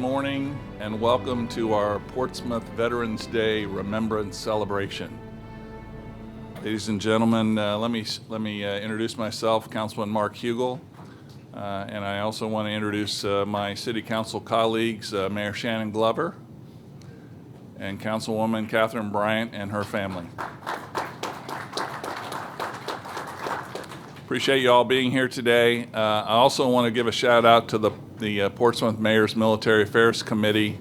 morning and welcome to our Portsmouth Veterans Day Remembrance Celebration. Ladies and gentlemen, let me introduce myself, Councilman Mark Hugel, and I also want to introduce my City Council colleagues, Mayor Shannon Glover and Councilwoman Catherine Bryant and her family. Appreciate you all being here today. I also want to give a shout out to the Portsmouth Mayor's Military Affairs Committee.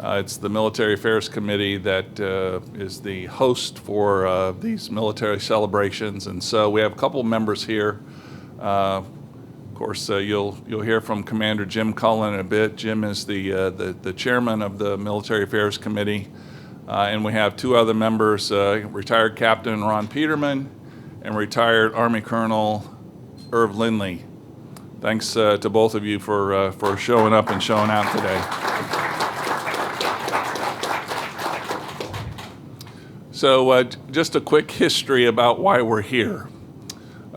It's the Military Affairs Committee that is the host for these military celebrations, and so we have a couple members here. Of course, you'll hear from Commander Jim Cullen in a bit. Jim is the chairman of the Military Affairs Committee, and we have two other members: retired Captain Ron Peterman and retired Army Colonel Irv Lindley. Thanks to both of you for showing up and showing out today. So just a quick history about why we're here.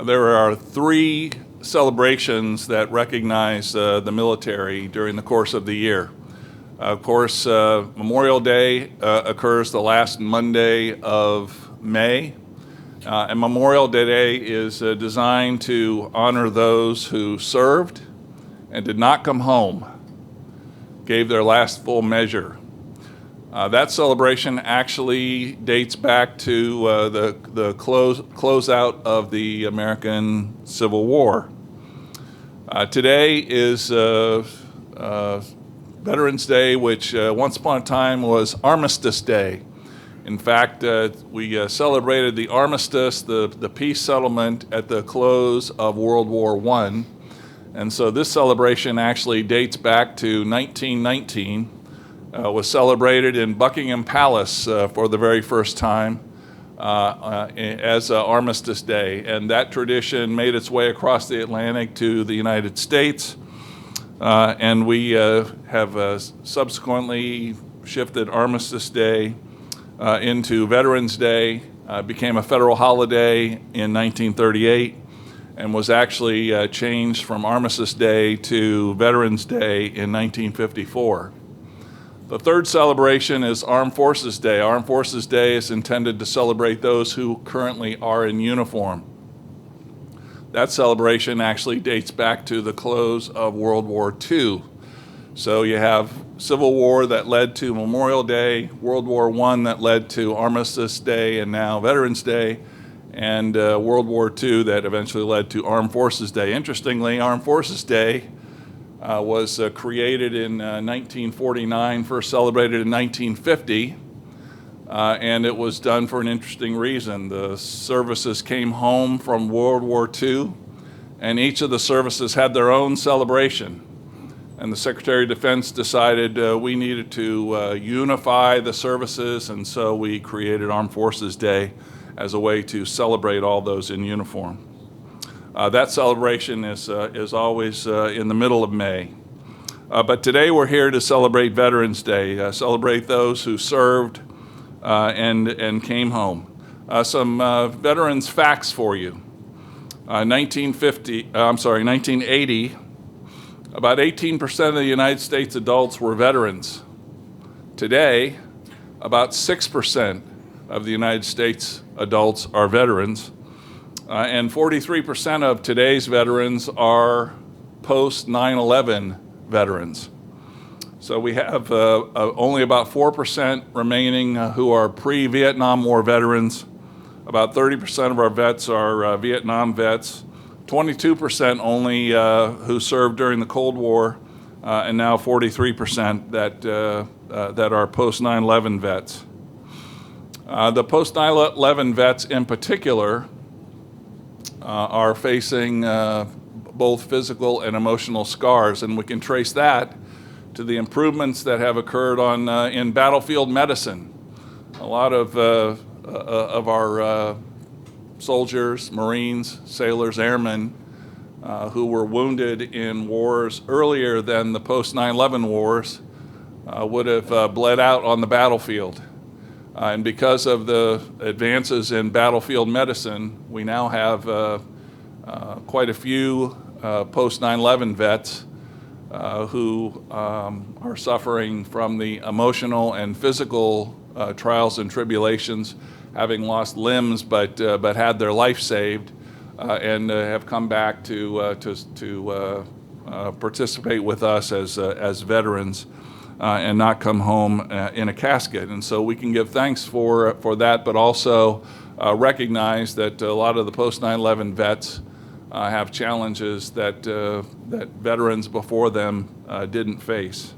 There are three celebrations that recognize the military during the course of the year. Of course, Memorial Day occurs the last Monday of May. And Memorial Day is designed to honor those who served and did not come home, gave their last full measure. That celebration actually dates back to the closeout of the American Civil War. Today is Veterans Day, which once upon a time was Armistice Day. In fact, we celebrated the armistice, the peace settlement at the close of World War I. And so this celebration actually dates back to 1919, was celebrated in Buckingham Palace for the very first time as Armistice Day. And that tradition made its way across the Atlantic to the United States. And we have subsequently shifted Armistice Day into Veterans Day, became a federal holiday in 1938, and was actually changed from Armistice Day to Veterans Day in 1954. The third celebration is Armed Forces Day. Armed Forces Day is intended to celebrate those who currently are in uniform. That celebration actually dates back to the close of World War II. So you have Civil War that led to Memorial Day, World War I that led to Armistice Day and now Veterans Day, and World War II that eventually led to Armed Forces Day. Interestingly, Armed Forces Day was created in 1949, first celebrated in 1950, and it was done for an interesting reason. The services came home from World War II, and each of the services had their own celebration. And the Secretary of Defense decided we needed to unify the services, and so we created Armed Forces Day as a way to celebrate all those in uniform. That celebration is always in the middle of May. But today we're here to celebrate Veterans Day, celebrate those who served and came home. Some veterans facts for you. 1980. About 18% of the United States adults were veterans. Today, about 6% of the United States adults are veterans, and 43% of today's veterans are post-9/11 veterans. So we have only about 4% remaining who are pre-Vietnam War veterans. About 30% of our vets are Vietnam vets. 22% only who served during the Cold War, and now 43% that are post-9/11 vets. The post-9/11 vets in particular are facing both physical and emotional scars, and we can trace that to the improvements that have occurred in battlefield medicine. A lot of our soldiers, Marines, sailors, airmen who were wounded in wars earlier than the post-9/11 wars would have bled out on the battlefield. And because of the advances in battlefield medicine, we now have quite a few post-9/11 vets who are suffering from the emotional and physical trials and tribulations, having lost limbs but had their life saved, and have come back to participate with us as veterans and not come home in a casket. And so we can give thanks for that, but also recognize that a lot of the post 9/11 vets have challenges that veterans before them didn't face.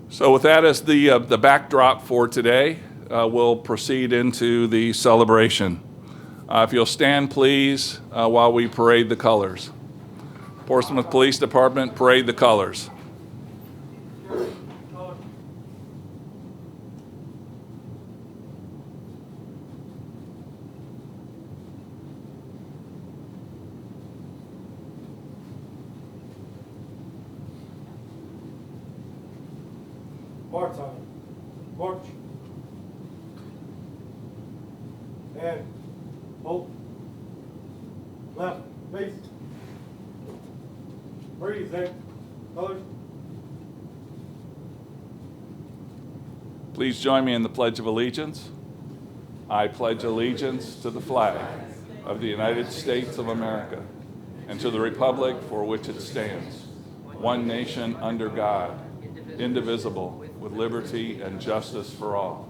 So with that as the backdrop for today, we'll proceed into the celebration. If you'll stand, please, while we parade the colors. Portsmouth Police Department, parade the colors. Part-time. March. And hold. Left. Face. Breathe. Next. Colors. Please join me in the Pledge of Allegiance. I pledge allegiance to the flag of the United States of America and to the republic for which it stands, one nation under God, indivisible, with liberty and justice for all.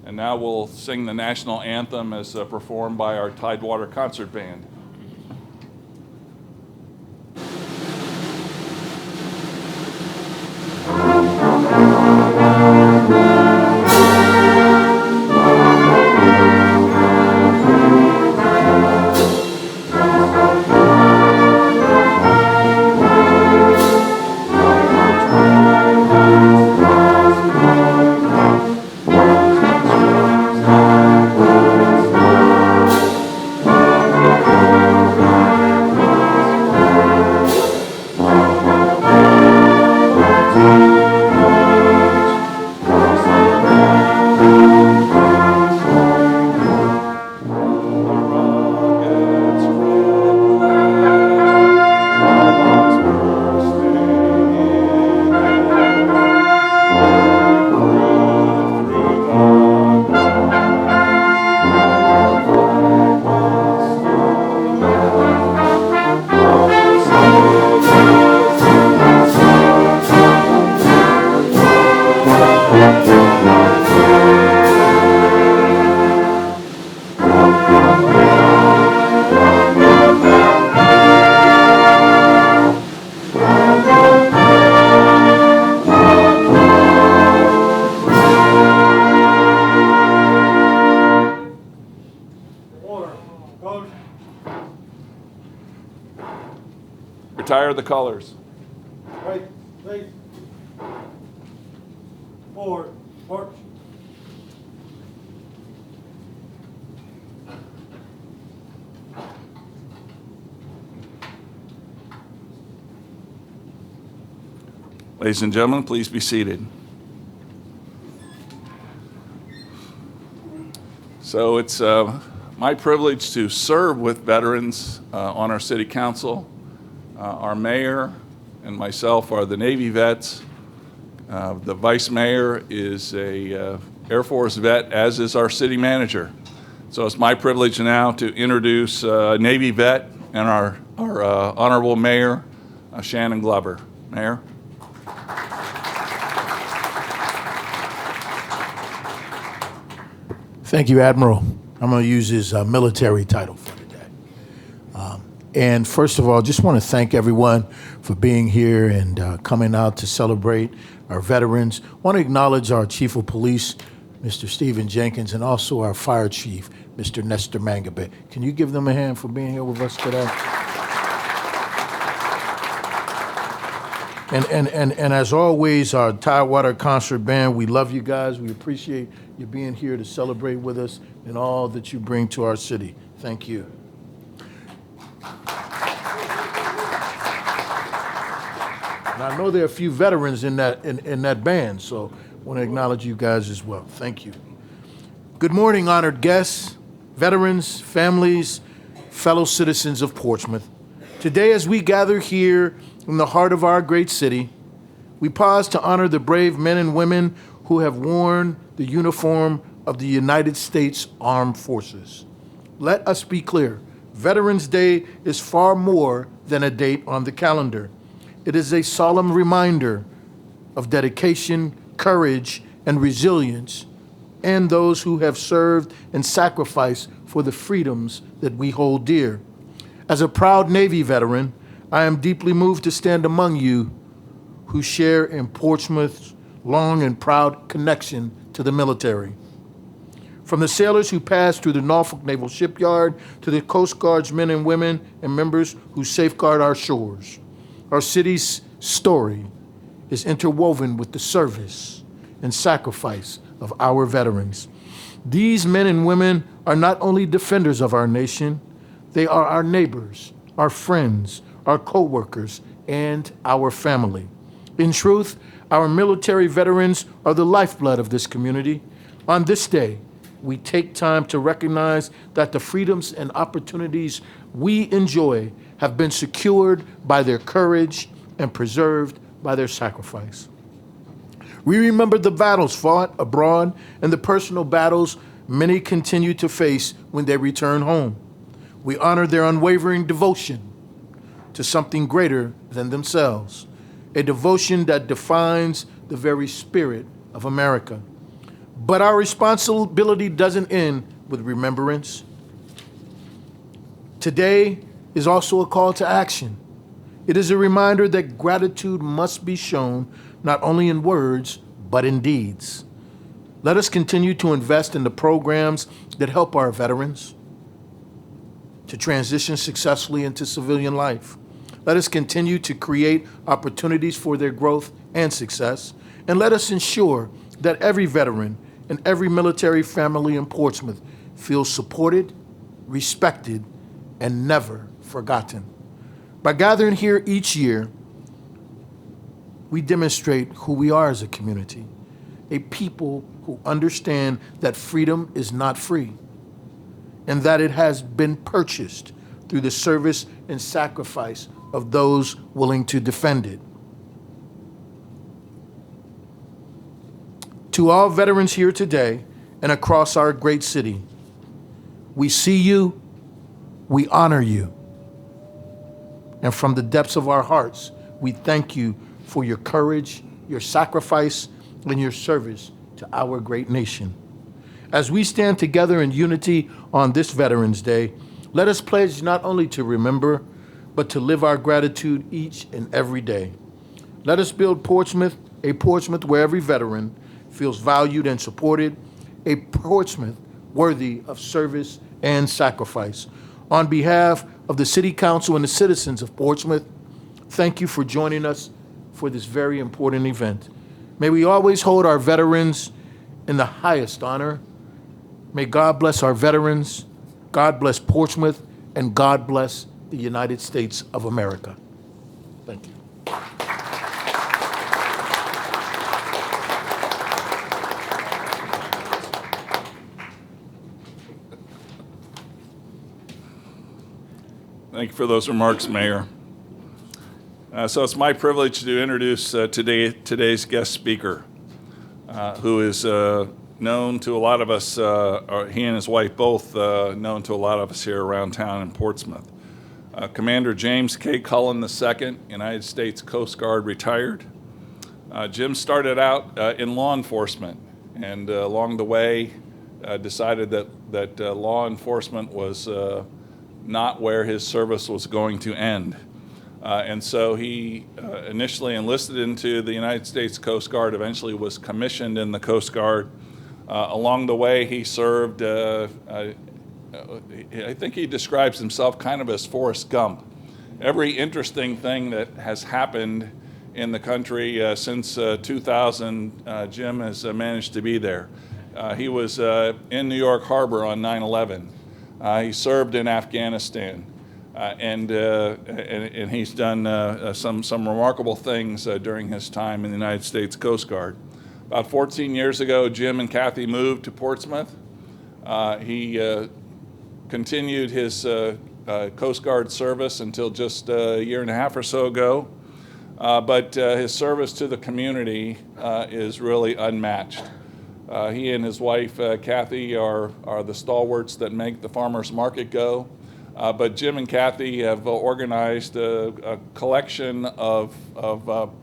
And now we'll sing the national anthem as performed by our Tidewater Concert Band. Retire the colors. Right. Face. Forward. March. Ladies and gentlemen, please be seated. So it's my privilege to serve with veterans on our city council. Our mayor and myself are the Navy vets. The vice mayor is a Air Force vet, as is our city manager. So it's my privilege now to introduce Navy vet and our honorable mayor, Shannon Glover. Mayor. Thank you, Admiral. I'm going to use his military title for today. And first of all, just want to thank everyone for being here and coming out to celebrate our veterans. Want to acknowledge our Chief of Police, Mr. Stephen Jenkins, and also our Fire Chief, Mr. Nestor Mangabit. Can you give them a hand for being here with us today? And as always, our Tidewater Concert Band, we love you guys. We appreciate you being here to celebrate with us and all that you bring to our city. Thank you. And I know there are a few veterans in that band, so I want to acknowledge you guys as well. Thank you. Good morning, honored guests, veterans, families, fellow citizens of Portsmouth. Today, as we gather here in the heart of our great city, we pause to honor the brave men and women who have worn the uniform of the United States Armed Forces. Let us be clear, Veterans Day is far more than a date on the calendar. It is a solemn reminder of dedication, courage, and resilience, and those who have served and sacrificed for the freedoms that we hold dear. As a proud Navy veteran, I am deeply moved to stand among you who share in Portsmouth's long and proud connection to the military. From the sailors who passed through the Norfolk Naval Shipyard to the Coast Guard's men and women and members who safeguard our shores, our city's story is interwoven with the service and sacrifice of our veterans. These men and women are not only defenders of our nation, they are our neighbors, our friends, our co-workers, and our family. In truth, our military veterans are the lifeblood of this community. On this day, we take time to recognize that the freedoms and opportunities we enjoy have been secured by their courage and preserved by their sacrifice. We remember the battles fought abroad and the personal battles many continue to face when they return home. We honor their unwavering devotion to something greater than themselves, a devotion that defines the very spirit of America. But our responsibility doesn't end with remembrance. Today is also a call to action. It is a reminder that gratitude must be shown not only in words, but in deeds. Let us continue to invest in the programs that help our veterans to transition successfully into civilian life. Let us continue to create opportunities for their growth and success. And let us ensure that every veteran and every military family in Portsmouth feels supported, respected, and never forgotten. By gathering here each year, we demonstrate who we are as a community, a people who understand that freedom is not free and that it has been purchased through the service and sacrifice of those willing to defend it. To all veterans here today and across our great city, we see you, we honor you, and from the depths of our hearts, we thank you for your courage, your sacrifice, and your service to our great nation. As we stand together in unity on this Veterans Day, let us pledge not only to remember, but to live our gratitude each and every day. Let us build Portsmouth, a Portsmouth where every veteran feels valued and supported, a Portsmouth worthy of service and sacrifice. On behalf of the City Council and the citizens of Portsmouth, thank you for joining us for this very important event. May we always hold our veterans in the highest honor. May God bless our veterans, God bless Portsmouth, and God bless the United States of America. Thank you. Thank you for those remarks, Mayor. So it's my privilege to introduce today's guest speaker, who is known to a lot of us, he and his wife both known to a lot of us here around town in Portsmouth. Commander James K. Cullen II, United States Coast Guard, retired. Jim started out in law enforcement and along the way decided that law enforcement was not where his service was going to end. And so he initially enlisted into the United States Coast Guard, eventually was commissioned in the Coast Guard. Along the way, he served, I think he describes himself kind of as Forrest Gump. Every interesting thing that has happened in the country since 2000, Jim has managed to be there. He was in New York Harbor on 9/11. He served in Afghanistan, and he's done some remarkable things during his time in the United States Coast Guard. About 14 years ago, Jim and Kathy moved to Portsmouth. He continued his Coast Guard service until just a year and a half or so ago. But his service to the community is really unmatched. He and his wife, Kathy, are the stalwarts that make the farmers market go. But Jim and Kathy have organized a collection of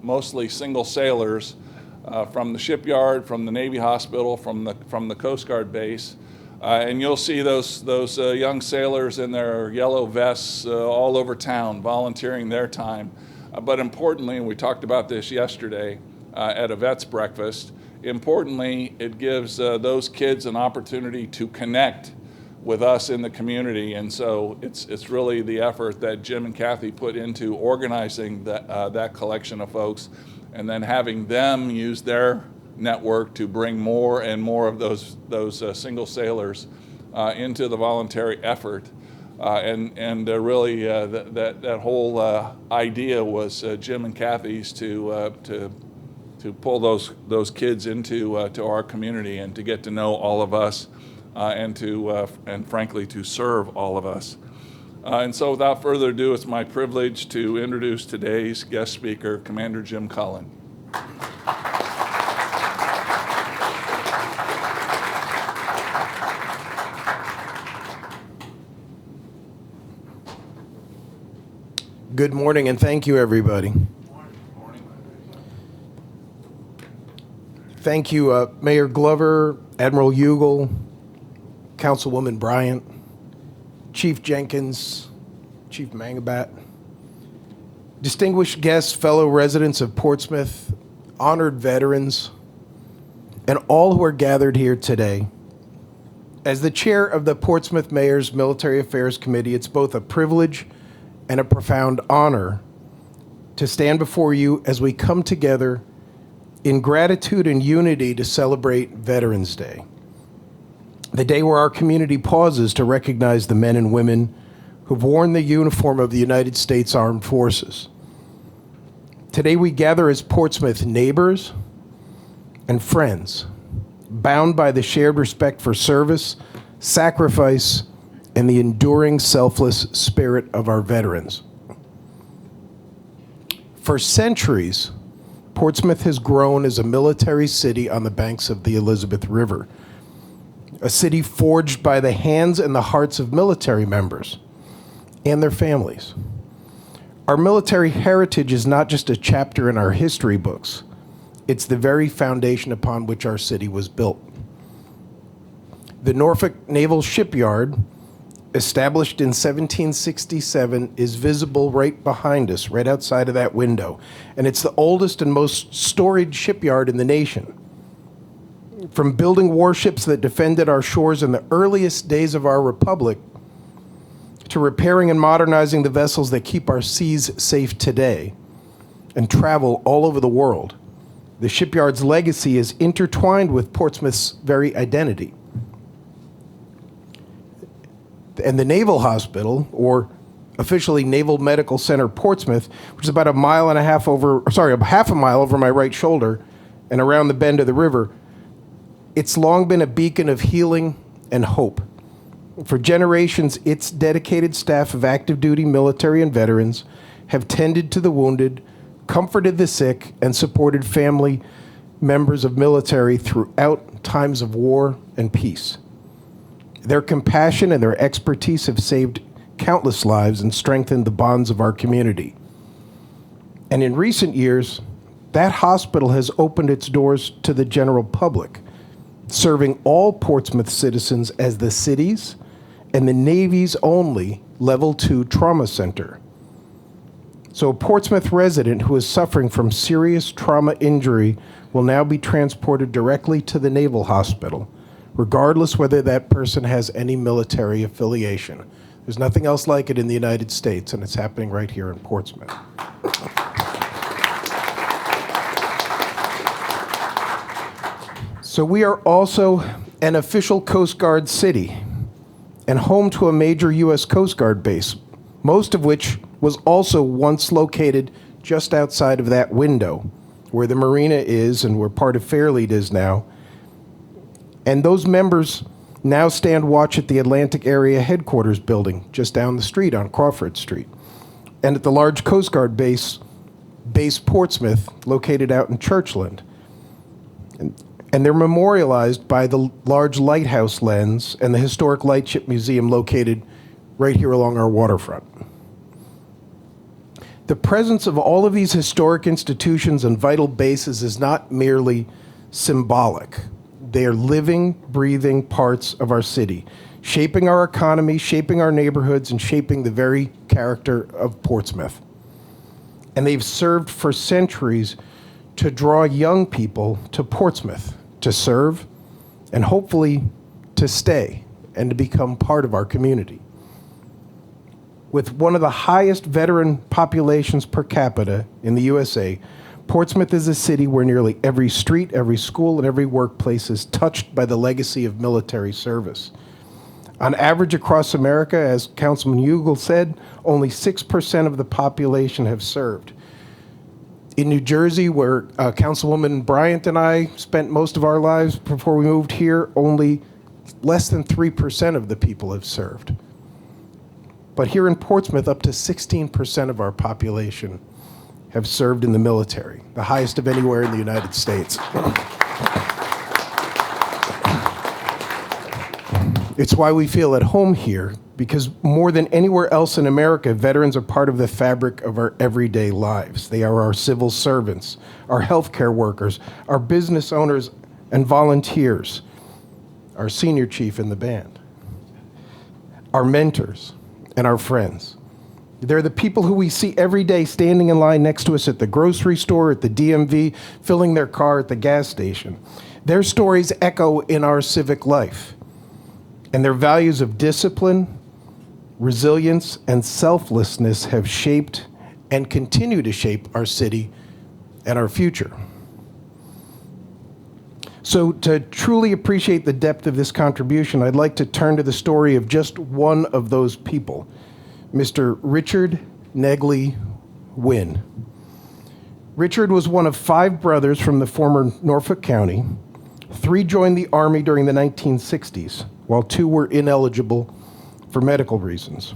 mostly single sailors from the shipyard, from the Navy hospital, from the Coast Guard base. And you'll see those young sailors in their yellow vests all over town volunteering their time. But importantly, and we talked about this yesterday at a vets breakfast, importantly, it gives those kids an opportunity to connect with us in the community. And so it's really the effort that Jim and Kathy put into organizing that collection of folks, and then having them use their network to bring more and more of those single sailors into the voluntary effort. And really that whole idea was Jim and Kathy's to pull those kids into to our community and to get to know all of us and frankly to serve all of us. And so without further ado, it's my privilege to introduce today's guest speaker, Commander Jim Cullen. Good morning, and thank you, everybody. Thank you, Mayor Glover, Admiral Hugel, Councilwoman Bryant, Chief Jenkins, Chief Mangabat, distinguished guests, fellow residents of Portsmouth, honored veterans, and all who are gathered here today. As the chair of the Portsmouth Mayor's Military Affairs Committee, it's both a privilege and a profound honor to stand before you as we come together in gratitude and unity to celebrate Veterans Day, the day where our community pauses to recognize the men and women who've worn the uniform of the United States Armed Forces. Today we gather as Portsmouth neighbors and friends, bound by the shared respect for service, sacrifice, and the enduring selfless spirit of our veterans. For centuries, Portsmouth has grown as a military city on the banks of the Elizabeth River, a city forged by the hands and the hearts of military members and their families. Our military heritage is not just a chapter in our history books, it's the very foundation upon which our city was built. The Norfolk Naval Shipyard, established in 1767, is visible right behind us, right outside of that window. And it's the oldest and most storied shipyard in the nation. From building warships that defended our shores in the earliest days of our republic, to repairing and modernizing the vessels that keep our seas safe today and travel all over the world, the shipyard's legacy is intertwined with Portsmouth's very identity. And the Naval Hospital, or officially Naval Medical Center Portsmouth, which is about half a mile over my right shoulder and around the bend of the river, it's long been a beacon of healing and hope. For generations, its dedicated staff of active duty military and veterans have tended to the wounded, comforted the sick, and supported family members of military throughout times of war and peace. Their compassion and their expertise have saved countless lives and strengthened the bonds of our community. And in recent years, that hospital has opened its doors to the general public, serving all Portsmouth citizens as the city's and the Navy's only Level 2 trauma center. So a Portsmouth resident who is suffering from serious trauma injury will now be transported directly to the Naval Hospital, regardless whether that person has any military affiliation. There's nothing else like it in the United States, and it's happening right here in Portsmouth. So we are also an official Coast Guard city and home to a major U.S. Coast Guard base, most of which was also once located just outside of that window where the marina is and where part of Fairlead is now. And those members now stand watch at the Atlantic Area Headquarters building just down the street on Crawford Street, and at the large Coast Guard base Portsmouth, located out in Churchland. And they're memorialized by the large lighthouse lens and the historic lightship museum located right here along our waterfront. The presence of all of these historic institutions and vital bases is not merely symbolic. They are living, breathing parts of our city, shaping our economy, shaping our neighborhoods, and shaping the very character of Portsmouth. And they've served for centuries to draw young people to Portsmouth to serve and hopefully to stay and to become part of our community. With one of the highest veteran populations per capita in the USA, Portsmouth is a city where nearly every street, every school, and every workplace is touched by the legacy of military service. On average across America, as Councilman Hugel said, only 6% of the population have served. In New Jersey, where Councilwoman Bryant and I spent most of our lives before we moved here, only less than 3% of the people have served. But here in Portsmouth, up to 16% of our population have served in the military, the highest of anywhere in the United States. It's why we feel at home here, because more than anywhere else in America, veterans are part of the fabric of our everyday lives. They are our civil servants, our healthcare workers, our business owners and volunteers, our senior chief in the band, our mentors, and our friends. They're the people who we see every day standing in line next to us at the grocery store, at the DMV, filling their car at the gas station. Their stories echo in our civic life, and their values of discipline, resilience, and selflessness have shaped and continue to shape our city and our future. So to truly appreciate the depth of this contribution, I'd like to turn to the story of just one of those people, Mr. Richard Negley Wynn. Richard was one of 5 brothers from the former Norfolk County. 3 joined the Army during the 1960s, while 2 were ineligible for medical reasons.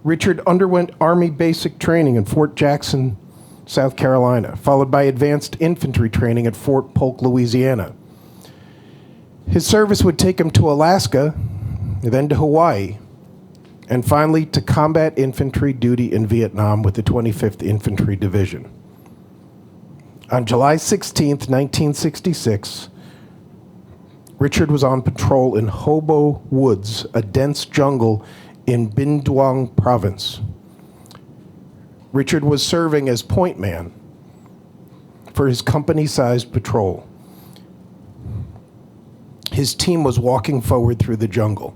Richard underwent Army basic training in Fort Jackson, South Carolina, followed by advanced infantry training at Fort Polk, Louisiana. His service would take him to Alaska, then to Hawaii, and finally to combat infantry duty in Vietnam with the 25th Infantry Division. On July 16, 1966, Richard was on patrol in Hobo Woods, a dense jungle in Binh Duong Province. Richard was serving as point man for his company-sized patrol. His team was walking forward through the jungle.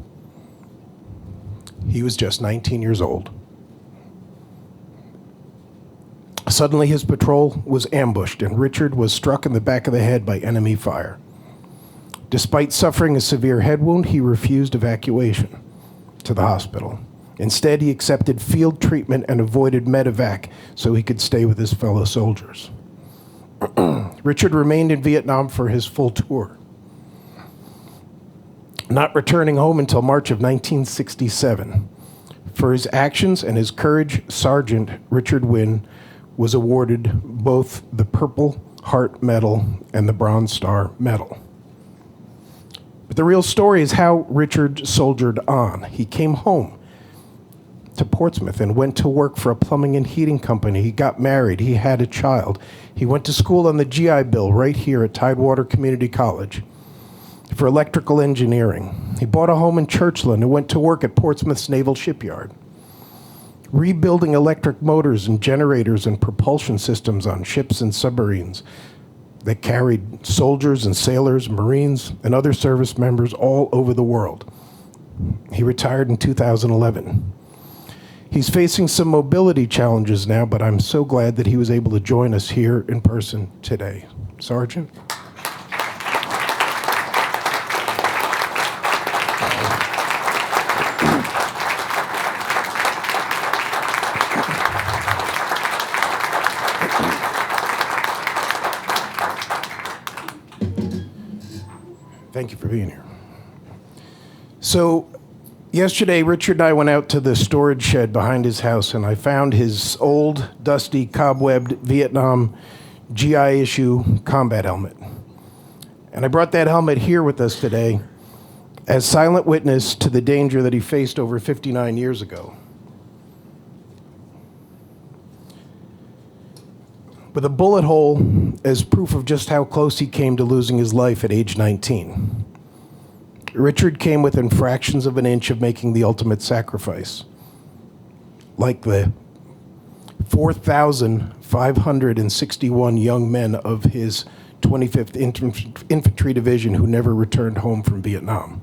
He was just 19 years old. Suddenly, his patrol was ambushed, and Richard was struck in the back of the head by enemy fire. Despite suffering a severe head wound, he refused evacuation to the hospital. Instead, he accepted field treatment and avoided medevac so he could stay with his fellow soldiers. Richard remained in Vietnam for his full tour, not returning home until March of 1967. For his actions and his courage, Sergeant Richard Wynn was awarded both the Purple Heart Medal and the Bronze Star Medal. But the real story is how Richard soldiered on. He came home to Portsmouth and went to work for a plumbing and heating company. He got married. He had a child. He went to school on the GI Bill right here at Tidewater Community College for electrical engineering. He bought a home in Churchland and went to work at Portsmouth's Naval Shipyard, rebuilding electric motors and generators and propulsion systems on ships and submarines that carried soldiers and sailors, Marines, and other service members all over the world. He retired in 2011. He's facing some mobility challenges now, but I'm so glad that he was able to join us here in person today. Sergeant? Thank you for being here. So, yesterday, Richard and I went out to the storage shed behind his house, and I found his old, dusty, cobwebbed Vietnam GI issue combat helmet. And I brought that helmet here with us today as silent witness to the danger that he faced over 59 years ago. With a bullet hole as proof of just how close he came to losing his life at age 19. Richard came within fractions of an inch of making the ultimate sacrifice. Like the 4,561 young men of his 25th Infantry Division who never returned home from Vietnam.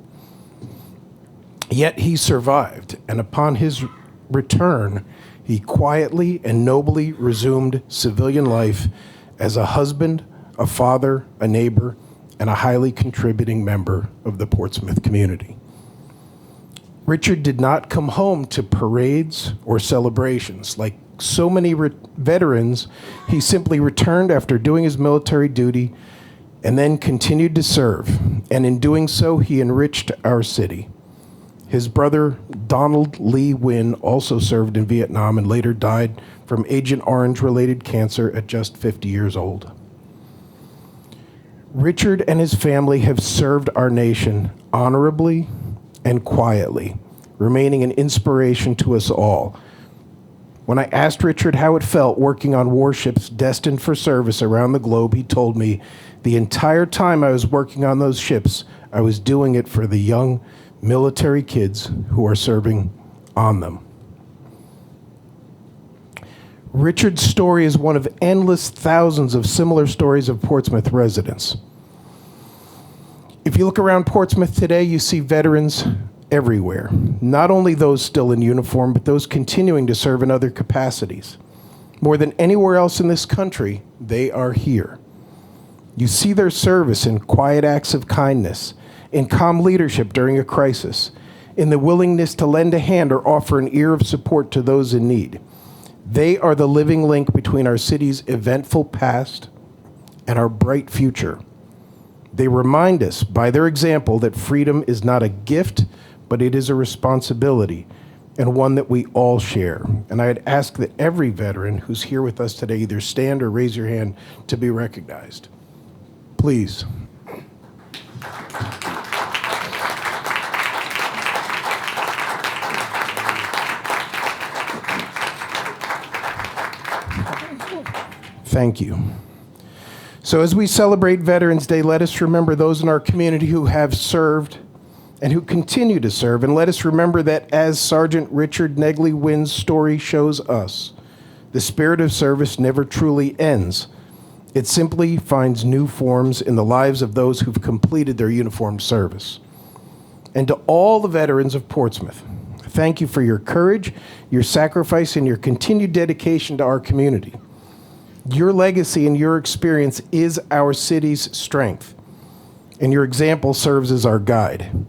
Yet he survived, and upon his return, he quietly and nobly resumed civilian life as a husband, a father, a neighbor, and a highly contributing member of the Portsmouth community. Richard did not come home to parades or celebrations. Like so many veterans, he simply returned after doing his military duty and then continued to serve. And in doing so, he enriched our city. His brother, Donald Lee Wynn, also served in Vietnam and later died from Agent Orange-related cancer at just 50 years old. Richard and his family have served our nation honorably and quietly, remaining an inspiration to us all. When I asked Richard how it felt working on warships destined for service around the globe, he told me, the entire time I was working on those ships, I was doing it for the young military kids who are serving on them. Richard's story is one of endless thousands of similar stories of Portsmouth residents. If you look around Portsmouth today, you see veterans everywhere. Not only those still in uniform, but those continuing to serve in other capacities. More than anywhere else in this country, they are here. You see their service in quiet acts of kindness, in calm leadership during a crisis, in the willingness to lend a hand or offer an ear of support to those in need. They are the living link between our city's eventful past and our bright future. They remind us by their example that freedom is not a gift, but it is a responsibility, and one that we all share. And I'd ask that every veteran who's here with us today either stand or raise your hand to be recognized. Please. Thank you. So as we celebrate Veterans Day, let us remember those in our community who have served and who continue to serve. And let us remember that as Sergeant Richard Negley Wynn's story shows us, the spirit of service never truly ends. It simply finds new forms in the lives of those who've completed their uniformed service. And to all the veterans of Portsmouth, thank you for your courage, your sacrifice, and your continued dedication to our community. Your legacy and your experience is our city's strength, and your example serves as our guide.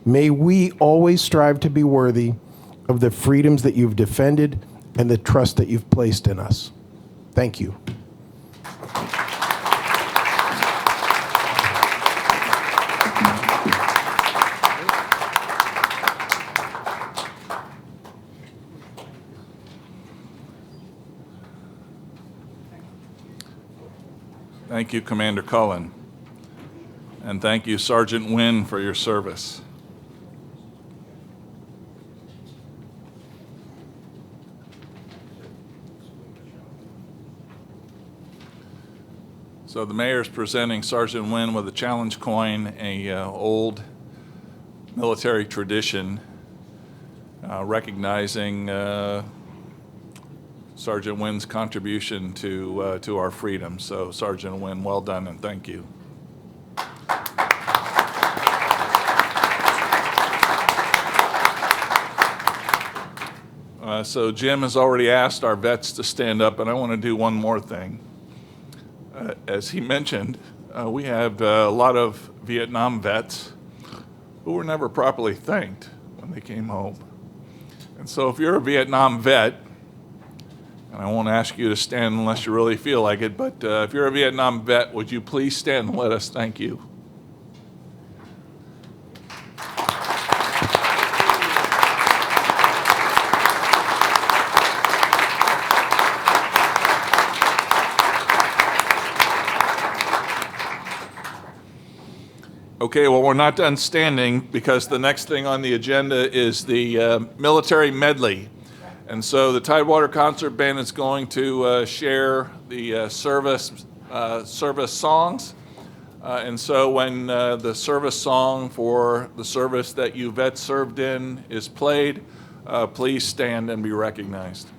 May we always strive to be worthy of the freedoms that you've defended and the trust that you've placed in us. Thank you. Thank you, Commander Cullen. And thank you, Sergeant Wynn, for your service. So the mayor's presenting Sergeant Wynn with a challenge coin, a old military tradition, recognizing Sergeant Wynn's contribution to our freedom. So Sergeant Wynn, well done and thank you. So Jim has already asked our vets to stand up, and I want to do one more thing. As he mentioned, we have a lot of Vietnam vets who were never properly thanked when they came home. And so if you're a Vietnam vet, and I won't ask you to stand unless you really feel like it, but if you're a Vietnam vet, would you please stand and let us thank you? Okay, well, we're not done standing because the next thing on the agenda is the military medley. And so the Tidewater Concert Band is going to share the service songs. And so when the service song for the service that you vets served in is played, please stand and be recognized.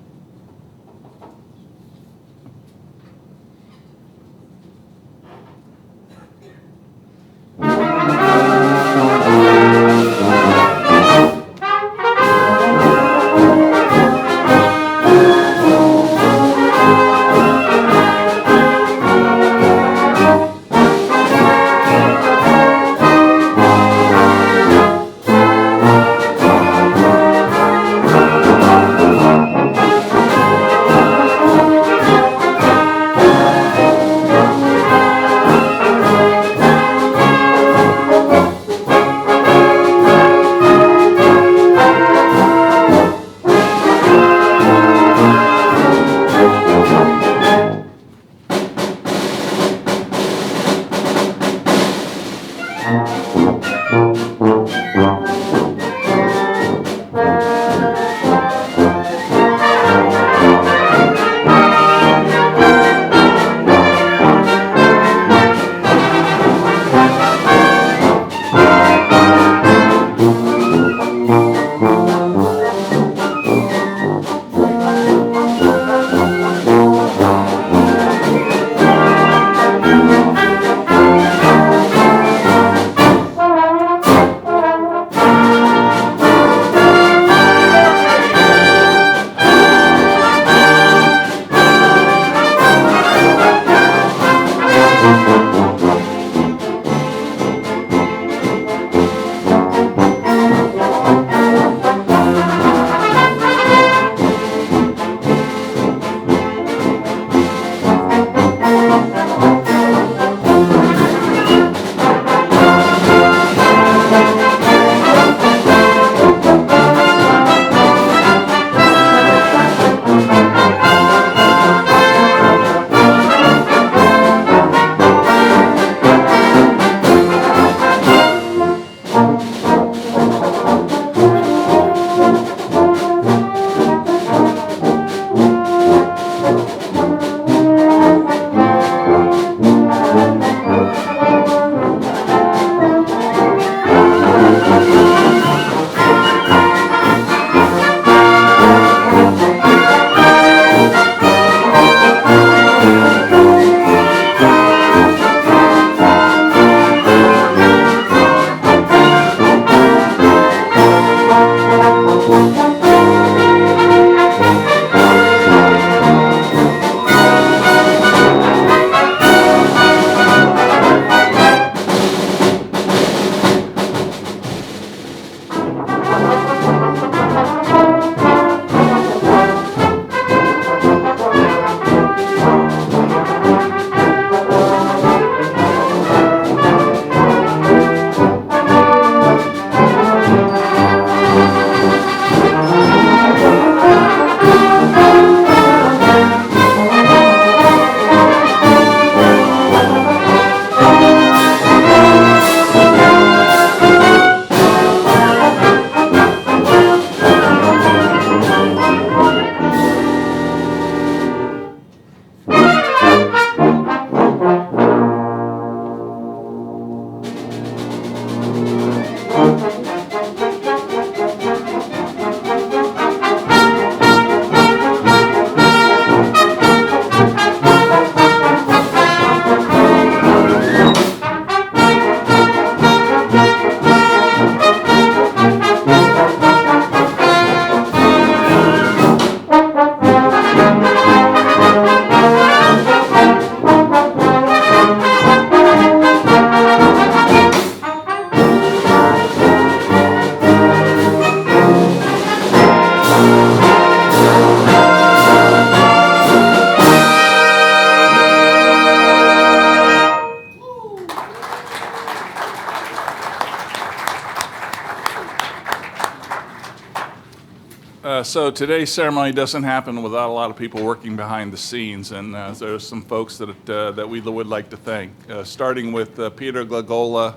So today's ceremony doesn't happen without a lot of people working behind the scenes, and there's some folks that we would like to thank, starting with Peter Glagola,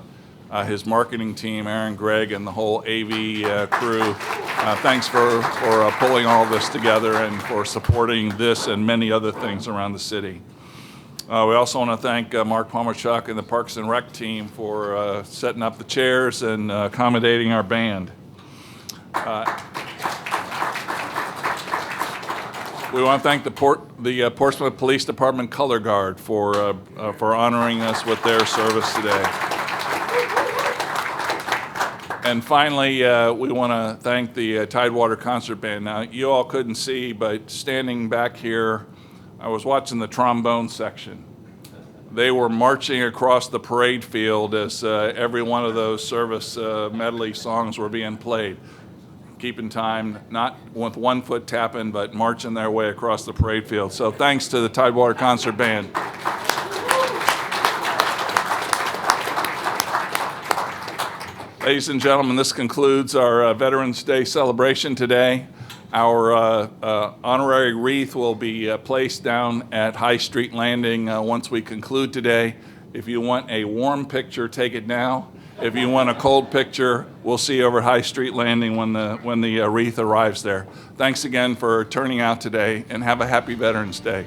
his marketing team, Aaron, Greg, and the whole AV crew. Thanks for pulling all this together and for supporting this and many other things around the city. We also want to thank Mark Palmerchuk and the Parks and Rec team for setting up the chairs and accommodating our band. We want to thank the Portsmouth Police Department Color Guard for honoring us with their service today. And finally, we want to thank the Tidewater Concert Band. Now, you all couldn't see, but standing back here, I was watching the trombone section. They were marching across the parade field as every one of those service medley songs were being played. Keeping time, not with 1 foot tapping, but marching their way across the parade field. So thanks to the Tidewater Concert Band. Ladies and gentlemen, this concludes our Veterans Day celebration today. Our honorary wreath will be placed down at High Street Landing once we conclude today. If you want a warm picture, take it now. If you want a cold picture, we'll see you over at High Street Landing when the wreath arrives there. Thanks again for turning out today, and have a happy Veterans Day.